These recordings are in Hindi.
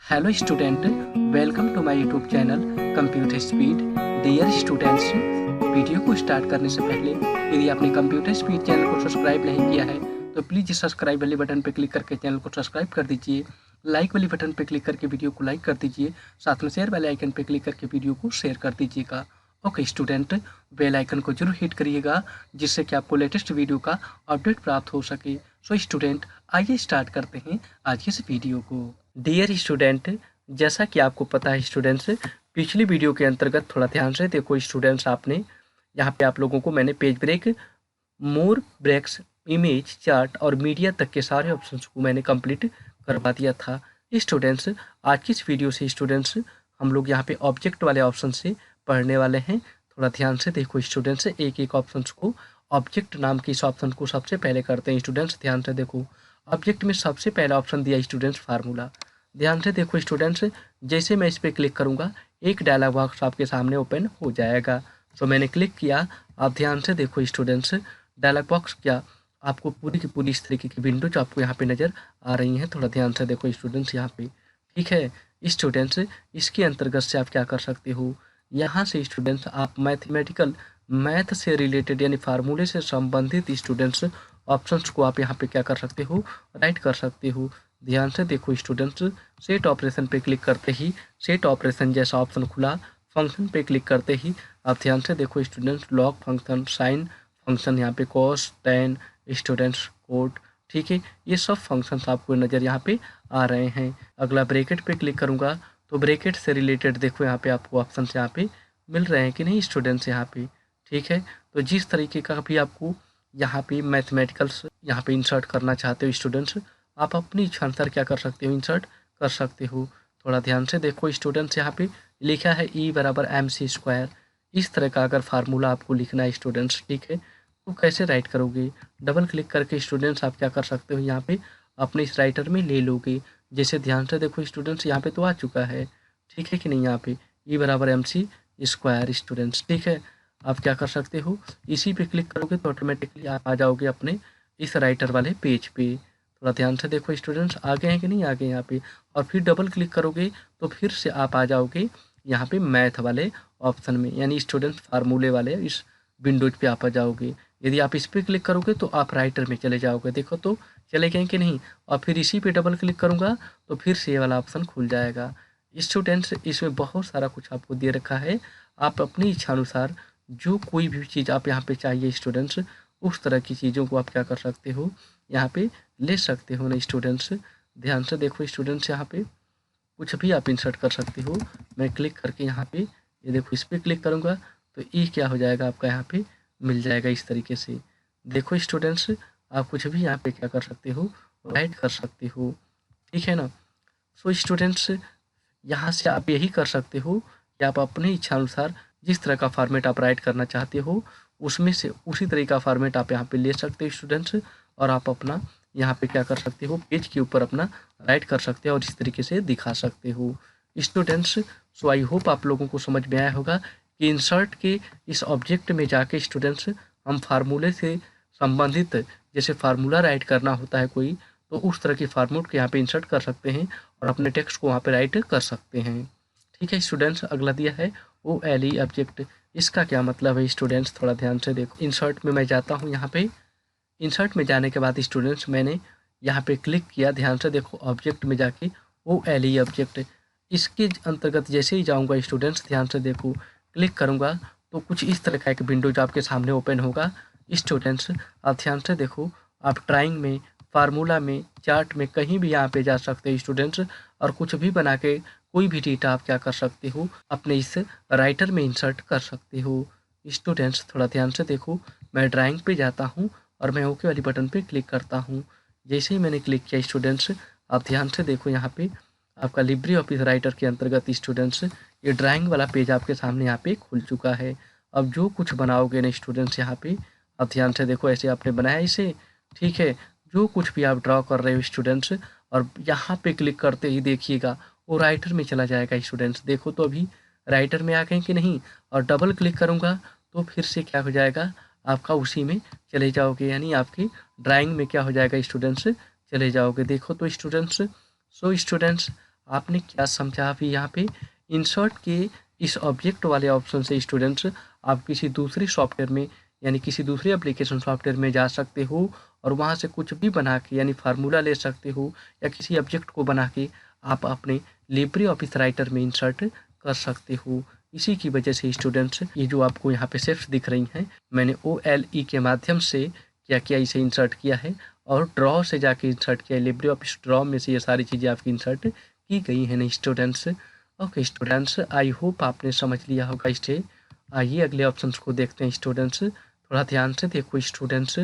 Hello student, welcome to my YouTube channel computer speed. Dear students, video को स्टार्ट करने से पहले यदि आपने कंप्यूटर स्पीड चैनल को सब्सक्राइब नहीं किया है तो प्लीज़ सब्सक्राइब वाले बटन पर क्लिक करके चैनल को सब्सक्राइब कर दीजिए। लाइक वाली बटन पर क्लिक करके वीडियो को लाइक कर दीजिए। साथ में शेयर वाले आइकन पर क्लिक करके वीडियो को शेयर कर दीजिएगा। ओके स्टूडेंट, बेल आइकन को जरूर हिट करिएगा जिससे कि आपको लेटेस्ट वीडियो का अपडेट प्राप्त हो सके। सो स्टूडेंट, आइए स्टार्ट करते हैं आज की इस वीडियो को। डियर स्टूडेंट, जैसा कि आपको पता है स्टूडेंट्स, पिछली वीडियो के अंतर्गत थोड़ा ध्यान से देखो स्टूडेंट्स, आपने यहाँ पे आप लोगों को मैंने पेज ब्रेक, मोर ब्रेक्स, इमेज, चार्ट और मीडिया तक के सारे ऑप्शंस को मैंने कंप्लीट करवा दिया था। स्टूडेंट्स, आज की इस वीडियो से स्टूडेंट्स हम लोग यहाँ पे ऑब्जेक्ट वाले ऑप्शन से पढ़ने वाले हैं। थोड़ा ध्यान से देखो स्टूडेंट्स, एक एक ऑप्शन को, ऑब्जेक्ट नाम के इस ऑप्शन को सबसे पहले करते हैं स्टूडेंट्स। ध्यान से देखो, ऑब्जेक्ट में सबसे पहला ऑप्शन दिया स्टूडेंट्स फार्मूला। ध्यान से देखो स्टूडेंट्स, जैसे मैं इस पर क्लिक करूँगा एक डायलॉग बॉक्स आपके सामने ओपन हो जाएगा। तो मैंने क्लिक किया। आप ध्यान से देखो स्टूडेंट्स, डायलॉग बॉक्स क्या आपको पूरी की पूरी इस तरीके की विंडो जो आपको यहाँ पे नज़र आ रही हैं। थोड़ा ध्यान से देखो स्टूडेंट्स यहाँ पे, ठीक है स्टूडेंट्स। इसके अंतर्गत से आप क्या कर सकते हो, यहाँ से स्टूडेंट्स आप मैथ से रिलेटेड यानी फार्मूले से संबंधित स्टूडेंट्स ऑप्शंस को आप यहाँ पे क्या कर सकते हो, राइट कर सकते हो। ध्यान से देखो स्टूडेंट्स, सेट ऑपरेशन पे क्लिक करते ही सेट ऑपरेशन जैसा ऑप्शन खुला। फंक्शन पे क्लिक करते ही आप ध्यान से देखो students, log function, sine function, यहाँ पे कॉस, टेन, स्टूडेंट्स कोड, ठीक है, ये सब फंक्शंस आपको नज़र यहाँ पे आ रहे हैं। अगला ब्रैकेट पे क्लिक करूँगा तो ब्रैकेट से रिलेटेड देखो यहाँ पे आपको ऑप्शंस यहाँ पे मिल रहे हैं कि नहीं स्टूडेंट्स यहाँ पे, ठीक है। तो जिस तरीके का भी आपको यहाँ पे मैथमेटिकल्स यहाँ पे इंसर्ट करना चाहते हो स्टूडेंट्स, आप अपनी इच्छा अनुसार क्या कर सकते हो, इंसर्ट कर सकते हो। थोड़ा ध्यान से देखो स्टूडेंट्स, यहाँ पे लिखा है E बराबर MC²। इस तरह का अगर फार्मूला आपको लिखना है स्टूडेंट्स, ठीक है, तो कैसे राइट करोगे, डबल क्लिक करके स्टूडेंट्स आप क्या कर सकते हो, यहाँ पे अपने इस राइटर में ले लोगे। जैसे ध्यान से देखो स्टूडेंट्स, यहाँ पे तो आ चुका है, ठीक है कि नहीं, यहाँ पे E बराबर MC² स्टूडेंट्स, ठीक है। आप क्या कर सकते हो, इसी पे क्लिक करोगे तो ऑटोमेटिकली आप आ जाओगे अपने इस राइटर वाले पेज पे। थोड़ा ध्यान से देखो स्टूडेंट्स, आ गए हैं कि नहीं आ गए यहाँ पे, और फिर डबल क्लिक करोगे तो फिर से आप आ जाओगे यहाँ पे मैथ वाले ऑप्शन में, यानी स्टूडेंट फार्मूले वाले इस विंडोज पे आप आ जाओगे। यदि आप इस पर क्लिक करोगे तो आप राइटर में चले जाओगे, देखो तो चले गए कि नहीं, और फिर इसी पे डबल क्लिक करूँगा तो फिर से ये वाला ऑप्शन खुल जाएगा। स्टूडेंट्स, इसमें बहुत सारा कुछ आपको दे रखा है, आप अपनी इच्छा अनुसार जो कोई भी चीज़ आप यहाँ पे चाहिए स्टूडेंट्स, उस तरह की चीज़ों को आप क्या कर सकते हो, यहाँ पे ले सकते हो ना स्टूडेंट्स। ध्यान से देखो स्टूडेंट्स, यहाँ पे कुछ भी आप इंसर्ट कर सकते हो। मैं क्लिक करके यहाँ पे ये देखो इस पर क्लिक करूँगा तो ये क्या हो जाएगा, आपका यहाँ पे मिल जाएगा इस तरीके से। देखो स्टूडेंट्स, आप कुछ भी यहाँ पे क्या कर सकते हो, राइट कर सकते हो, ठीक है ना। सो स्टूडेंट्स, यहाँ से आप यही कर सकते हो कि आप अपनी इच्छा अनुसार जिस तरह का फॉर्मेट आप राइट करना चाहते हो उसमें से उसी तरह का फॉर्मेट आप यहाँ पे ले सकते हो स्टूडेंट्स, और आप अपना यहाँ पे क्या कर सकते हो, पेज के ऊपर अपना राइट कर सकते हो और इस तरीके से दिखा सकते हो स्टूडेंट्स। सो आई होप आप लोगों को समझ में आया होगा कि इंसर्ट के इस ऑब्जेक्ट में जाके स्टूडेंट्स हम फार्मूले से संबंधित, जैसे फार्मूला राइट करना होता है कोई, तो उस तरह की फार्मूट को यहाँ पे इंसर्ट कर सकते हैं और अपने टेक्स्ट को वहाँ पे राइट कर सकते हैं, ठीक है स्टूडेंट्स। अगला दिया है OLE ऑब्जेक्ट, इसका क्या मतलब है स्टूडेंट्स, थोड़ा ध्यान से देखो। इंसर्ट में मैं जाता हूँ, यहाँ पे इंसर्ट में जाने के बाद स्टूडेंट्स मैंने यहाँ पे क्लिक किया। ध्यान से देखो, ऑब्जेक्ट में जाके OLE ऑब्जेक्ट, इसके अंतर्गत जैसे ही जाऊँगा स्टूडेंट्स, ध्यान से देखो, क्लिक करूँगा तो कुछ इस तरह का एक विंडो जो आपके सामने ओपन होगा स्टूडेंट्स। आप ध्यान से देखो, आप ड्राइंग में, फार्मूला में, चार्ट में कहीं भी यहाँ पे जा सकते हो स्टूडेंट्स, और कुछ भी बना के कोई भी डेटा आप क्या कर सकते हो, अपने इस राइटर में इंसर्ट कर सकते हो स्टूडेंट्स। थोड़ा ध्यान से देखो, मैं ड्राइंग पे जाता हूँ और मैं ओके वाली बटन पे क्लिक करता हूँ। जैसे ही मैंने क्लिक किया स्टूडेंट्स, आप ध्यान से देखो, यहाँ पे आपका लिब्रे ऑफिस राइटर के अंतर्गत स्टूडेंट्स ये ड्राइंग वाला पेज आपके सामने यहाँ पे खुल चुका है। अब जो कुछ बनाओगे ना स्टूडेंट्स, यहाँ पे आप ध्यान से देखो, ऐसे आपने बनाया इसे, ठीक है, जो कुछ भी आप ड्रॉ कर रहे हो स्टूडेंट्स, और यहाँ पे क्लिक करते ही देखिएगा वो राइटर में चला जाएगा स्टूडेंट्स। देखो तो अभी राइटर में आ गए कि नहीं, और डबल क्लिक करूँगा तो फिर से क्या हो जाएगा, आपका उसी में चले जाओगे, यानी आपकी ड्राइंग में क्या हो जाएगा स्टूडेंट्स, चले जाओगे। देखो तो स्टूडेंट्स, सो स्टूडेंट्स, आपने क्या समझा अभी यहाँ पे। इंसर्ट के इस ऑब्जेक्ट वाले ऑप्शन से स्टूडेंट्स आप किसी दूसरे सॉफ्टवेयर में यानी किसी दूसरे एप्लीकेशन सॉफ्टवेयर में जा सकते हो और वहाँ से कुछ भी बना के यानी फार्मूला ले सकते हो या किसी ऑब्जेक्ट को बना के आप अपने लिब्रे ऑफिस राइटर में इंसर्ट कर सकते हो। इसी की वजह से स्टूडेंट्स ये जो आपको यहाँ पे शेप्स दिख रही हैं, मैंने OLE के माध्यम से क्या किया, इसे इंसर्ट किया है और ड्रॉ से जाके इंसर्ट किया है। लिब्रे ऑफिस ड्रॉ में से ये सारी चीज़ें आपकी इंसर्ट की गई हैं ना students. Okay students, I hope आपने समझ लिया होगा इसे। आइए अगले ऑप्शंस को देखते हैं स्टूडेंट्स। थोड़ा ध्यान से देखो स्टूडेंट्स,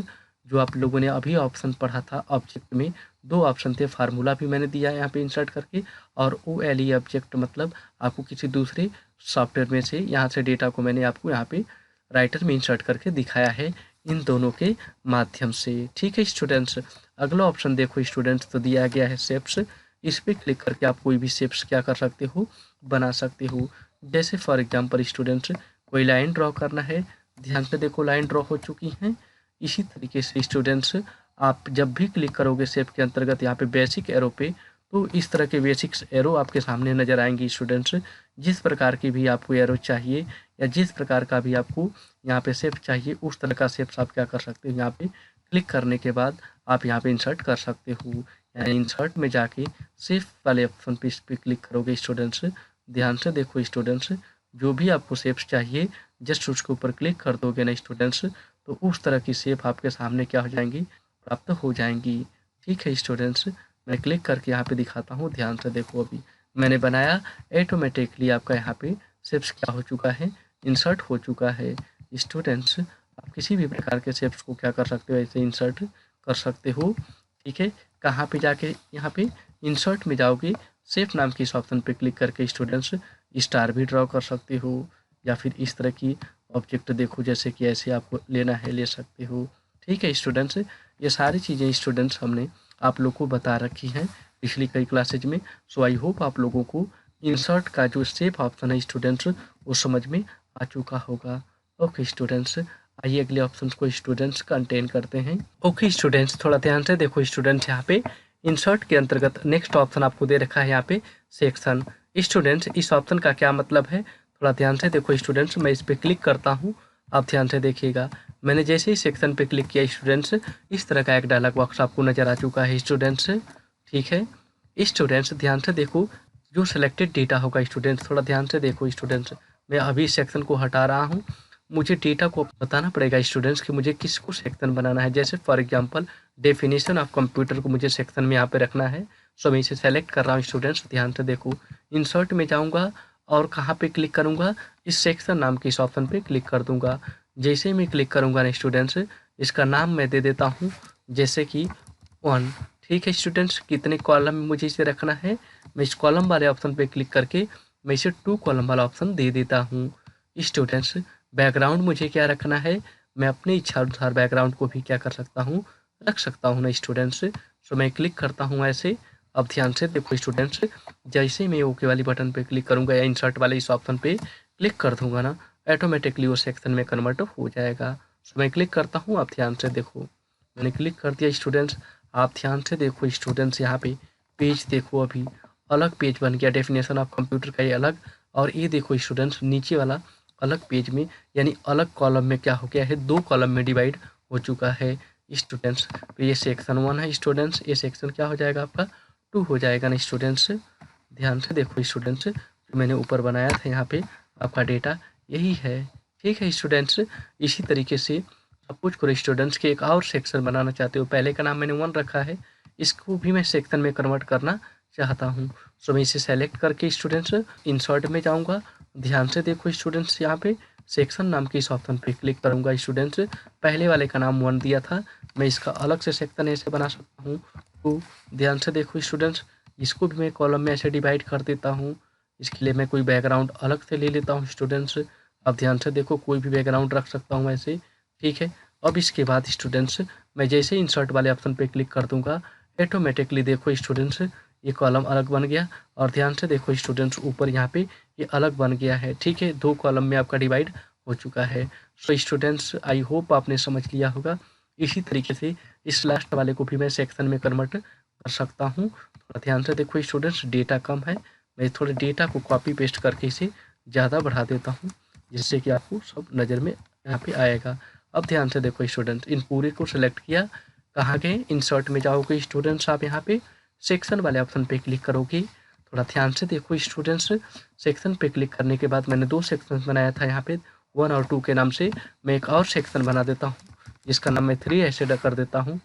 जो आप लोगों ने अभी ऑप्शन पढ़ा था ऑब्जेक्ट में 2 ऑप्शन थे, फार्मूला भी मैंने दिया है यहाँ पे इंसर्ट करके और OLE ऑब्जेक्ट मतलब आपको किसी दूसरे सॉफ्टवेयर में से यहाँ से डेटा को मैंने आपको यहाँ पे राइटर में इंसर्ट करके दिखाया है इन दोनों के माध्यम से। ठीक है स्टूडेंट्स, अगला ऑप्शन देखो स्टूडेंट्स, तो दिया गया है शेप्स। इस पर क्लिक करके आप कोई भी शेप्स क्या कर सकते हो, बना सकते हो। जैसे फॉर एग्जांपल स्टूडेंट्स कोई लाइन ड्रॉ करना है, ध्यान से देखो लाइन ड्रॉ हो चुकी हैं। इसी तरीके से स्टूडेंट्स आप जब भी क्लिक करोगे शेप के अंतर्गत यहाँ पे बेसिक एरो पे, तो इस तरह के बेसिक एरो आपके सामने नज़र आएंगी स्टूडेंट्स। जिस प्रकार की भी आपको एरो चाहिए या जिस प्रकार का भी आपको यहाँ पे शेप चाहिए उस तरह का शेप्स आप क्या कर सकते हो, यहाँ पे क्लिक करने के बाद आप यहाँ पे इंसर्ट कर सकते हो। यानी इंसर्ट में जाके शेप वाले ऑप्शन पे इस पर क्लिक करोगे स्टूडेंट्स। ध्यान से देखो स्टूडेंट्स, जो भी आपको शेप्स चाहिए जस्ट उसके ऊपर क्लिक कर दोगे ना स्टूडेंट्स, तो उस तरह की शेप आपके सामने क्या हो जाएंगी, प्राप्त हो जाएंगी। ठीक है स्टूडेंट्स, मैं क्लिक करके यहाँ पे दिखाता हूँ, ध्यान से देखो। अभी मैंने बनाया, ऑटोमेटिकली आपका यहाँ पे शेप्स क्या हो चुका है, इंसर्ट हो चुका है। स्टूडेंट्स आप किसी भी प्रकार के शेप्स को क्या कर सकते हो, ऐसे इंसर्ट कर सकते हो। ठीक है, कहाँ पे जाके, यहाँ पे इंसर्ट में जाओगे, शेप नाम की इस ऑप्शन पे क्लिक करके स्टूडेंट्स स्टार भी ड्रॉ कर सकते हो या फिर इस तरह की ऑब्जेक्ट देखो जैसे कि ऐसे आपको लेना है ले सकते हो। ठीक है स्टूडेंट्स, ये सारी चीज़ें स्टूडेंट्स हमने आप लोग को बता रखी हैं पिछली कई क्लासेज में। सो आई होप आप लोगों को इंसर्ट का जो शेप ऑप्शन है स्टूडेंट्स वो समझ में आ चुका होगा। ओके स्टूडेंट्स, आइए अगले ऑप्शन को स्टूडेंट्स कंटेन करते हैं। ओके स्टूडेंट्स, थोड़ा ध्यान से देखो स्टूडेंट्स, यहाँ पे इंसर्ट के अंतर्गत नेक्स्ट ऑप्शन आपको दे रखा है यहाँ पे सेक्शन। स्टूडेंट्स इस ऑप्शन का क्या मतलब है, थोड़ा ध्यान से देखो स्टूडेंट्स। मैं इस पर क्लिक करता हूँ, आप ध्यान से देखिएगा। मैंने जैसे ही सेक्शन पे क्लिक किया स्टूडेंट्स, इस तरह का एक डायलॉग बॉक्स आपको नज़र आ चुका है स्टूडेंट्स। ठीक है स्टूडेंट्स, ध्यान से देखो, जो सिलेक्टेड डेटा होगा स्टूडेंट्स, थोड़ा ध्यान से देखो स्टूडेंट्स। मैं अभी सेक्शन को हटा रहा हूँ, मुझे डेटा को बताना पड़ेगा स्टूडेंट्स कि मुझे किसको सेक्शन बनाना है। जैसे for example definition of computer को मुझे सेक्शन में यहाँ पे रखना है। सो मैं इसे सेलेक्ट कर रहा हूँ स्टूडेंट्स। ध्यान से देखो, इंसर्ट में जाऊँगा और कहाँ पे क्लिक करूँगा, इस सेक्शन नाम के इस ऑप्शन पे क्लिक कर दूँगा। जैसे ही मैं क्लिक करूँगा ना स्टूडेंट्स, इसका नाम मैं दे देता हूँ जैसे कि 1। ठीक है स्टूडेंट्स, कितने कॉलम में मुझे इसे रखना है, मैं इस कॉलम वाले ऑप्शन पे क्लिक करके मैं इसे 2 कॉलम वाला ऑप्शन दे देता हूँ। स्टूडेंट्स बैकग्राउंड मुझे क्या रखना है, मैं अपने इच्छा अनुसार बैकग्राउंड को भी क्या कर सकता हूँ, रख सकता हूँ ना स्टूडेंट्स। सो मैं क्लिक करता हूँ ऐसे। अब ध्यान से देखो स्टूडेंट्स, जैसे मैं ओके वाली बटन पे क्लिक करूँगा या इंसर्ट वाले इस ऑप्शन पे क्लिक कर दूँगा ना, ऑटोमेटिकली वो सेक्शन में कन्वर्ट हो जाएगा। सो मैं क्लिक करता हूँ, आप ध्यान से देखो, मैंने क्लिक कर दिया स्टूडेंट्स। आप ध्यान से देखो स्टूडेंट्स, यहाँ पे पेज देखो, अभी अलग पेज बन गया, डेफिनेशन ऑफ कंप्यूटर का ये अलग, और ये देखो स्टूडेंट्स नीचे वाला अलग पेज में यानी अलग कॉलम में क्या हो गया है, 2 कॉलम में डिवाइड हो चुका है स्टूडेंट्स। तो ये सेक्शन 1 है स्टूडेंट्स, ये सेक्शन क्या हो जाएगा आपका 2 हो जाएगा ना स्टूडेंट्स। ध्यान से देखो स्टूडेंट्स, जो मैंने ऊपर बनाया था यहाँ पे आपका डेटा यही है। ठीक है स्टूडेंट्स, इसी तरीके से सपोज करो स्टूडेंट्स के एक और सेक्शन बनाना चाहते हो, पहले का नाम मैंने 1 रखा है, इसको भी मैं सेक्शन में कन्वर्ट करना चाहता हूँ। सो मैं इसे सेलेक्ट करके स्टूडेंट्स इंसर्ट में जाऊँगा। ध्यान से देखो स्टूडेंट्स, यहाँ पे सेक्शन नाम के इस ऑप्शन पे क्लिक करूँगा स्टूडेंट्स। पहले वाले का नाम 1 दिया था, मैं इसका अलग से सेक्शन ऐसे बना सकता हूँ। तो ध्यान से देखो स्टूडेंट्स, इसको भी मैं कॉलम में ऐसे डिवाइड कर देता हूँ। इसके लिए मैं कोई बैकग्राउंड अलग से ले लेता हूँ स्टूडेंट्स। अब ध्यान से देखो, कोई भी बैकग्राउंड रख सकता हूँ ऐसे। ठीक है, अब इसके बाद स्टूडेंट्स मैं जैसे इंसर्ट वाले ऑप्शन पे क्लिक कर दूँगा, ऑटोमेटिकली देखो स्टूडेंट्स ये कॉलम अलग बन गया, और ध्यान से देखो स्टूडेंट्स ऊपर यहाँ पे ये अलग बन गया है। ठीक है, 2 कॉलम में आपका डिवाइड हो चुका है। सो स्टूडेंट्स आई होप आपने समझ लिया होगा। इसी तरीके से इस लास्ट वाले को भी मैं सेक्शन में कन्वर्ट कर सकता हूँ। थोड़ा ध्यान से देखो स्टूडेंट्स, डेटा कम है, मैं थोड़े डेटा को कॉपी पेस्ट करके इसे ज़्यादा बढ़ा देता हूँ, जिससे कि आपको सब नज़र में यहाँ पे आएगा। अब ध्यान से देखो स्टूडेंट्स, इन पूरे को सिलेक्ट किया, कहाँ गए, इंसर्ट में जाओगे स्टूडेंट्स, आप यहाँ पे सेक्शन वाले ऑप्शन पे क्लिक करोगे। थोड़ा ध्यान से देखो स्टूडेंट्स, सेक्शन पे क्लिक करने के बाद मैंने 2 सेक्शन बनाया था यहाँ पे 1 और 2 के नाम से, मैं एक और सेक्शन बना देता हूँ जिसका नाम मैं 3 ऐसे कर देता हूँ।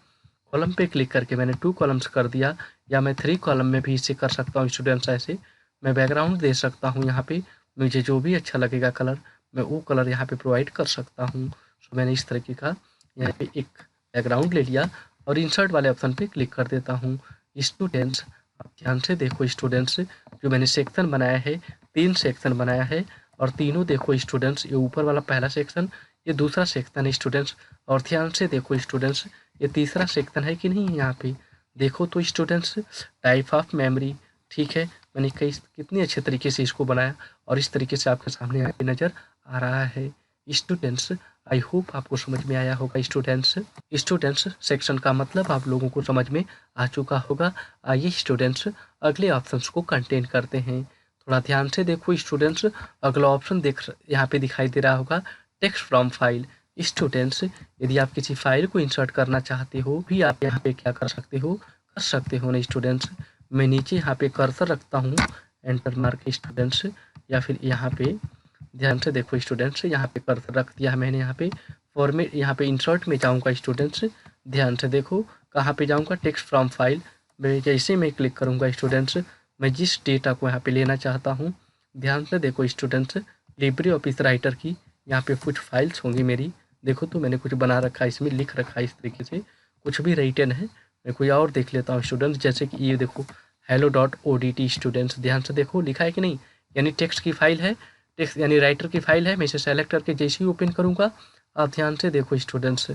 कॉलम पे क्लिक करके मैंने 2 कॉलम्स कर दिया, या मैं 3 कॉलम में भी इसे कर सकता हूँ स्टूडेंट्स। ऐसे मैं बैकग्राउंड दे सकता हूँ, यहाँ पे मुझे जो भी अच्छा लगेगा कलर, मैं वो कलर यहाँ पे प्रोवाइड कर सकता हूँ। सो मैंने इस तरीके का यहाँ पे एक बैकग्राउंड ले लिया और इंसर्ट वाले ऑप्शन पे क्लिक कर देता हूँ। स्टूडेंट्स, आप ध्यान से देखो स्टूडेंट्स, जो मैंने सेक्शन बनाया है, 3 सेक्शन बनाया है, और तीनों देखो स्टूडेंट्स, ये ऊपर वाला पहला सेक्शन, ये दूसरा सेक्शन है स्टूडेंट्स, और ध्यान से देखो स्टूडेंट्स, ये तीसरा सेक्शन है कि नहीं, यहाँ पे देखो तो स्टूडेंट्स, टाइप ऑफ मेमोरी, ठीक है, मैंने कितनी अच्छे तरीके से इसको बनाया और इस तरीके से आपके सामने यहाँ पे नज़र आ रहा है। स्टूडेंट्स, आई होप आपको समझ में आया होगा स्टूडेंट्स सेक्शन का मतलब आप लोगों को समझ में आ चुका होगा। आइए स्टूडेंट्स अगले ऑप्शंस को कंटेन करते हैं। थोड़ा ध्यान से देखो स्टूडेंट्स, अगला ऑप्शन यहाँ पे दिखाई दे रहा होगा, टेक्स्ट फ्रॉम फाइल। स्टूडेंट्स, यदि आप किसी फाइल को इंसर्ट करना चाहते हो भी, आप यहाँ पे क्या कर सकते हो ना स्टूडेंट्स। मैं नीचे यहाँ पे कर्सर रखता हूँ, एंटर मार के स्टूडेंट्स, या फिर यहाँ पे ध्यान से देखो स्टूडेंट्स, यहाँ पे कर्सर रख दिया है मैंने, यहाँ पे फॉर्मेट, यहाँ पे इंसर्ट में जाऊँगा स्टूडेंट्स, ध्यान से देखो कहाँ पे जाऊँगा, टेक्स्ट फ्रॉम फाइल। मैं जैसे मैं क्लिक करूँगा स्टूडेंट्स, मैं जिस डेटा को यहाँ पे लेना चाहता हूँ, ध्यान से देखो स्टूडेंट्स, लिब्रे ऑफिस राइटर की यहाँ पे कुछ फाइल्स होंगी मेरी, देखो तो मैंने कुछ बना रखा है, इसमें लिख रखा है इस तरीके से, कुछ भी रिटन है। मैं कोई और देख लेता हूँ स्टूडेंट्स, जैसे कि ये देखो hello.odt स्टूडेंट्स, ध्यान से देखो लिखा है कि नहीं, यानी टेक्स्ट की फाइल है, टेक्स्ट यानी राइटर की फाइल है। मैं इसे सेलेक्ट करके जैसे ही ओपन करूँगा, आप ध्यान से देखो स्टूडेंट्स,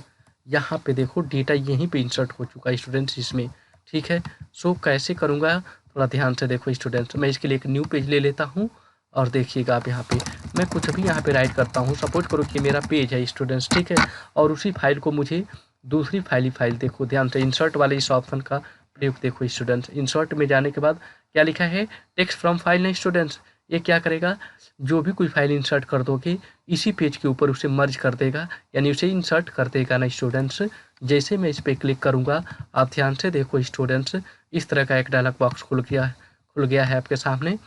यहाँ पे देखो डेटा यहीं पे इंसर्ट हो चुका है स्टूडेंट्स इसमें, ठीक है। सो कैसे करूँगा, थोड़ा ध्यान से देखो स्टूडेंट्स, मैं इसके लिए एक न्यू पेज ले लेता हूँ, और देखिएगा आप यहाँ पे मैं कुछ भी यहाँ पे राइट करता हूँ, सपोज करो कि मेरा पेज है स्टूडेंट्स, ठीक है, और उसी फाइल को मुझे दूसरी फाइल देखो ध्यान से, इंसर्ट वाले इस ऑप्शन का प्रयोग देखो स्टूडेंट्स। इंसर्ट में जाने के बाद क्या लिखा है, टेक्स्ट फ्रॉम फाइल नहीं स्टूडेंट्स, ये क्या करेगा, जो भी कोई फाइल इंसर्ट कर दोगे इसी पेज के ऊपर उसे मर्ज कर देगा, यानी उसे इंसर्ट कर देगा ना स्टूडेंट्स। जैसे मैं इस पर क्लिक करूँगा, आप ध्यान से देखो स्टूडेंट्स, इस तरह का एक डायलॉग बॉक्स खुल गया है आपके सामने।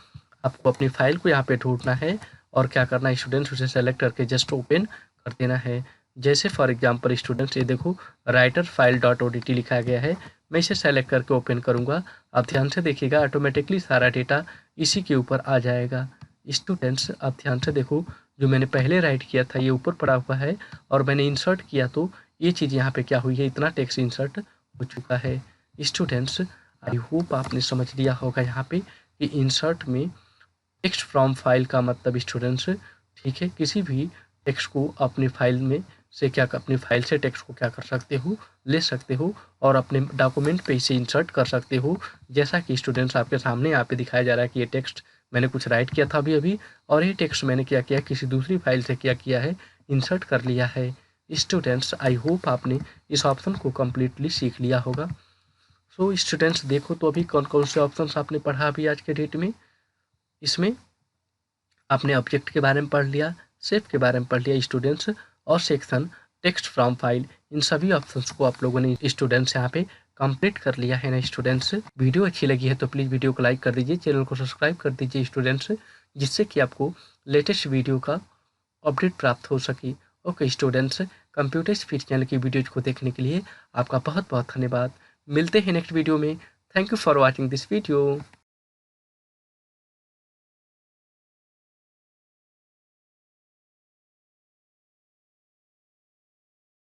आपको अपनी फाइल को यहाँ पे ढूंढना है और क्या करना है स्टूडेंट्स, उसे सेलेक्ट करके जस्ट ओपन कर देना है। जैसे फॉर एग्जांपल स्टूडेंट्स, ये देखो राइटर फाइल .odt लिखा गया है, मैं इसे सेलेक्ट करके ओपन करूँगा, आप ध्यान से देखिएगा ऑटोमेटिकली सारा डेटा इसी के ऊपर आ जाएगा। स्टूडेंट्स, आप ध्यान से देखो, जो मैंने पहले राइट किया था ये ऊपर पड़ा हुआ है, और मैंने इंसर्ट किया तो ये चीज़ यहाँ पे क्या हुई है, इतना टेक्स्ट इंसर्ट हो चुका है। स्टूडेंट्स, आई होप आपने समझ लिया होगा यहाँ पे कि इंसर्ट में टेक्स्ट फ्रॉम फाइल का मतलब स्टूडेंट्स, ठीक है, किसी भी टेक्स्ट को अपनी फाइल में से अपनी फाइल से टेक्स्ट को क्या कर सकते हो, ले सकते हो, और अपने डॉक्यूमेंट पे इसे इंसर्ट कर सकते हो। जैसा कि स्टूडेंट्स आपके सामने यहाँ पे दिखाया जा रहा है कि ये टेक्स्ट मैंने कुछ राइट किया था अभी, और ये टेक्स्ट मैंने क्या किया, किसी दूसरी फाइल से क्या किया है, इंसर्ट कर लिया है। स्टूडेंट्स, आई होप आपने इस ऑप्शन को कम्प्लीटली सीख लिया होगा। सो स्टूडेंट्स देखो तो अभी कौन कौन से ऑप्शन आपने पढ़ा अभी आज के डेट में। इसमें आपने ऑब्जेक्ट के बारे में पढ़ लिया, शेप के बारे में पढ़ लिया स्टूडेंट्स, और सेक्शन, टेक्स्ट फ्रॉम फाइल, इन सभी ऑप्शंस को आप लोगों ने स्टूडेंट्स यहाँ पे कंप्लीट कर लिया है ना स्टूडेंट्स। वीडियो अच्छी लगी है तो प्लीज़ वीडियो को लाइक कर दीजिए, चैनल को सब्सक्राइब कर दीजिए स्टूडेंट्स, जिससे कि आपको लेटेस्ट वीडियो का अपडेट प्राप्त हो सके। Okay students, computer speed channel की वीडियोज को देखने के लिए आपका बहुत बहुत धन्यवाद। मिलते हैं नेक्स्ट वीडियो में। Thank you for watching this video.